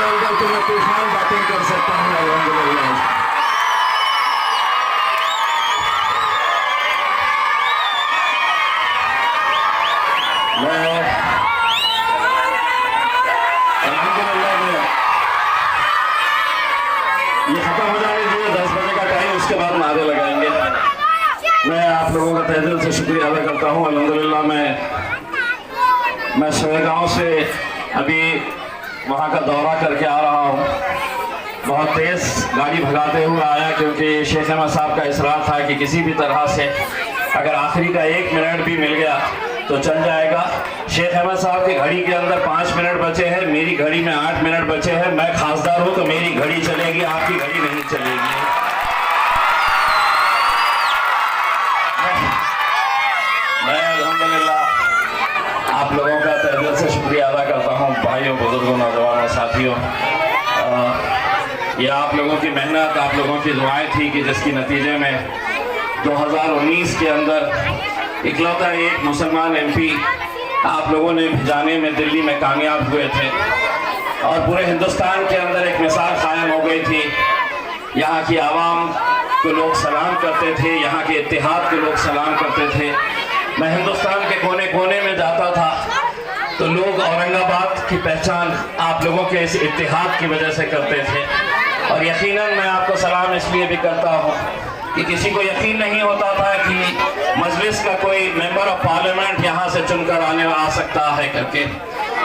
अंदर तो मैं तूफान बातें कर सकता हूँ अल्हम्दुलिल्लाह। मैं अल्हम्दुलिल्लाह में ये खत्म हो जाने दीजिए, 10 बजे का टाइम, उसके बाद नारे लगाएंगे। मैं आप लोगों का तहे दिल से शुक्रिया अदा करता हूँ। अल्हम्दुलिल्लाह मैं सोएगांव से अभी वहाँ का दौरा करके आ रहा हूँ। बहुत तेज़ गाड़ी भगाते हुए आया, क्योंकि शेख अहमद साहब का इसरार था कि किसी भी तरह से अगर आखिरी का 1 मिनट भी मिल गया तो चल जाएगा। शेख अहमद साहब की घड़ी के अंदर 5 मिनट बचे हैं, मेरी घड़ी में 8 मिनट बचे हैं। मैं खासदार हूँ तो मेरी घड़ी चलेगी, आपकी घड़ी नहीं चलेगी। मैं अल्हम्दुलिल्लाह आप लोगों का तहे दिल से शुक्रिया अदा करता हूँ, भाइयों, बुजुर्गों, नौजवानों, साथियों। ये आप लोगों की मेहनत, आप लोगों की दुआएं थी कि जिसकी नतीजे में 2019 के अंदर इकलौता एक मुसलमान एमपी आप लोगों ने भिजाने में दिल्ली में कामयाब हुए थे और पूरे हिंदुस्तान के अंदर एक मिसाल कायम हो गई थी। यहाँ की आवाम को लोग सलाम करते थे, यहाँ के इत्तेहाद को लोग सलाम करते थे। मैं हिंदुस्तान के कोने कोने में जाता था तो लोग औरंगाबाद की पहचान आप लोगों के इस इत्तेहाद की वजह से करते थे। और यकीनन मैं आपको सलाम इसलिए भी करता हूँ कि किसी को यकीन नहीं होता था कि मजलिस का कोई मेंबर ऑफ पार्लियामेंट यहाँ से चुनकर आ सकता है करके।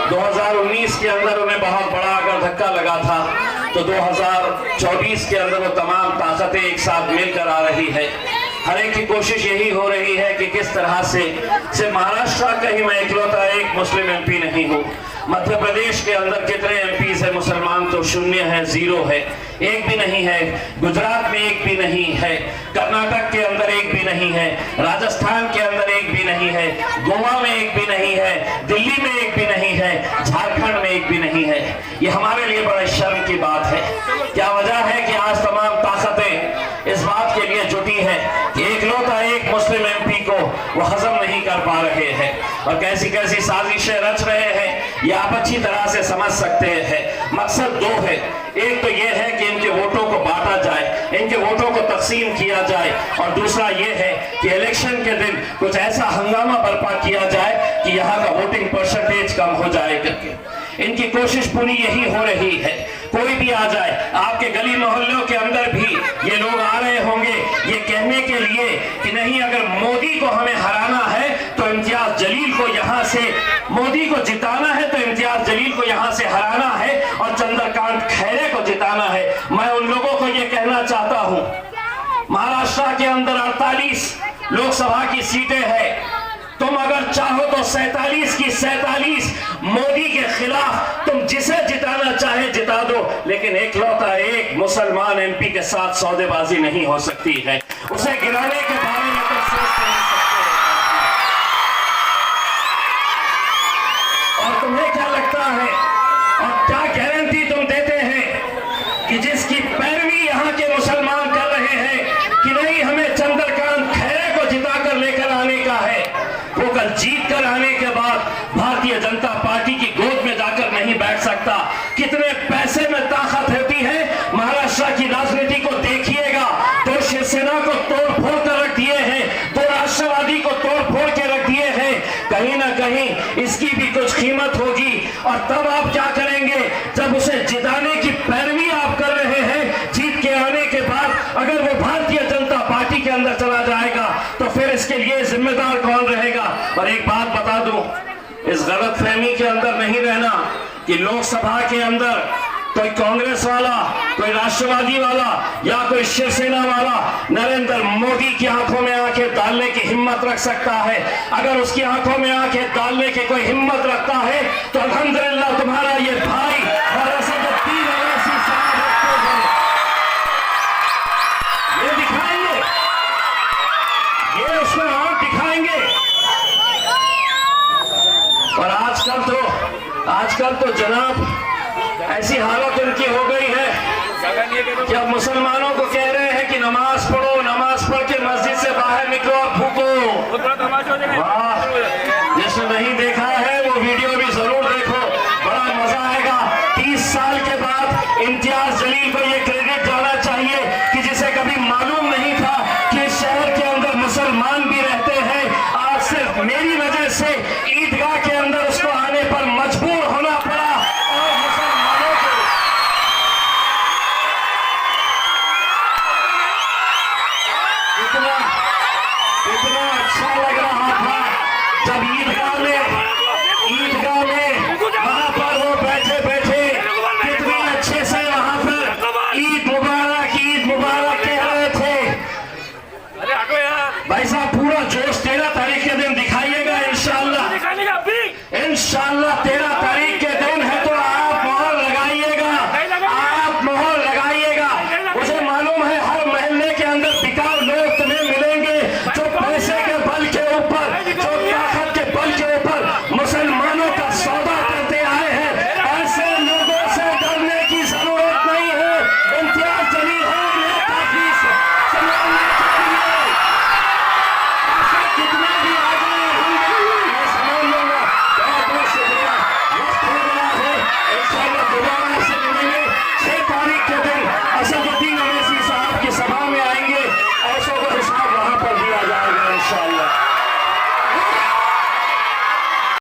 2019 के अंदर उन्हें बहुत बड़ा अगर धक्का लगा था तो 2024 के अंदर वो तमाम ताकतें एक साथ मिलकर आ रही है। हर एक की कोशिश यही हो रही है कि किस तरह से सिर्फ महाराष्ट्र का ही मैं इकलौता एक मुस्लिम एमपी नहीं हूँ। मध्य प्रदेश के अंदर कितने एमपी है मुसलमान? तो 0 है, 0 है, एक भी नहीं है। गुजरात में एक भी नहीं है, कर्नाटक के अंदर एक भी नहीं है, राजस्थान के अंदर एक भी नहीं है, गोवा में एक भी नहीं है, दिल्ली में एक भी नहीं है, झारखंड में एक भी नहीं है। ये हमारे लिए बड़े शर्म की बात है। क्या वजह है कि आज तमाम ताकतें इस बात के लिए जुटी है कि एकलौता एक मुस्लिम एमपी को वो हजम नहीं कर पा रहे हैं और कैसी कैसी साजिशें रच रहे हैं, ये आप अच्छी तरह से समझ सकते हैं। मकसद 2 है। एक तो ये है कि इनके वोटों को बांटा जाए, इनके वोटों को तकसीम किया जाए, और दूसरा ये है कि इलेक्शन के दिन कुछ ऐसा हंगामा बर्पा किया जाए कि यहाँ का वोटिंग परसेंटेज कम हो जाए करके। इनकी कोशिश पूरी यही हो रही है। कोई भी आ जाए, आपके गली मोहल्लों के अंदर भी ये लोग आ रहे होंगे ये कहने के लिए कि नहीं, अगर मोदी को हमें हराना है तो इम्तियाज जलील को यहाँ से, मोदी को जिताना है तो इम्तियाज जलील को यहाँ से हराना है और चंद्रकांत खैरे को जिताना है। मैं उन लोगों को ये कहना चाहता हूँ, महाराष्ट्र के अंदर 48 लोकसभा की सीटें हैं। तुम अगर चाहो तो 47 की 47 मोदी के खिलाफ तुम जिसे जिताना चाहे जिता दो, लेकिन एकलौता एक मुसलमान एमपी के साथ सौदेबाजी नहीं हो सकती है। उसे गिराने के बारे में तो सोच नहीं सकते। और तुम्हें क्या लगता है और क्या गारंटी तुम देते हैं कि जिसकी पैरवी यहाँ के मुसलमान कर रहे हैं कि नहीं, हमें चंद्रकांत खैरे को जिताकर लेकर आने का है, वो कल जीत कर आने के बाद भारतीय जनता पार्टी की गोद में जाकर नहीं बैठ सकता। कितने पैसे में ताकत होती है महाराष्ट्र की राजनीति को देखिएगा। तो शिवसेना को तोड़ फोड़ कर रख दिए हैं, तो राष्ट्रवादी को तोड़ फोड़ के रख दिए हैं। कहीं ना कहीं इसकी भी कुछ कीमत होगी। और तब आप क्या करेंगे जब उसे जिताने की पैरवी आप कर रहे हैं? जीत के आने के बाद अगर वो भारतीय जनता पार्टी के अंदर चला जाएगा तो फिर इसके लिए जिम्मेदार कौन रहेगा? और एक बात बता दूं, इस गलतफहमी के अंदर नहीं रहना कि लोकसभा के अंदर कोई कांग्रेस वाला, कोई राष्ट्रवादी वाला या कोई शिवसेना वाला नरेंद्र मोदी की आंखों में आंखें डालने की हिम्मत रख सकता है। अगर उसकी आंखों में आंखें डालने की कोई हिम्मत रखता है तो अल्हम्दुलिल्लाह तुम्हारा ये भाई और असदुद्दीन ओवैसी साहब ये दिखाएंगे, ये उसमें और दिखाएंगे। और आजकल तो जनाब ऐसी हालत उनकी हो गई है कि अब मुसलमानों को कह रहे हैं कि नमाज पढ़ो, नमाज पढ़ के मस्जिद से बाहर निकलो और फूको। वाह, जिसने नहीं देखा है वो वीडियो भी जरूर देखो, बड़ा मजा आएगा। 30 साल के बाद इम्तियाज जलील को ये क्रेडिट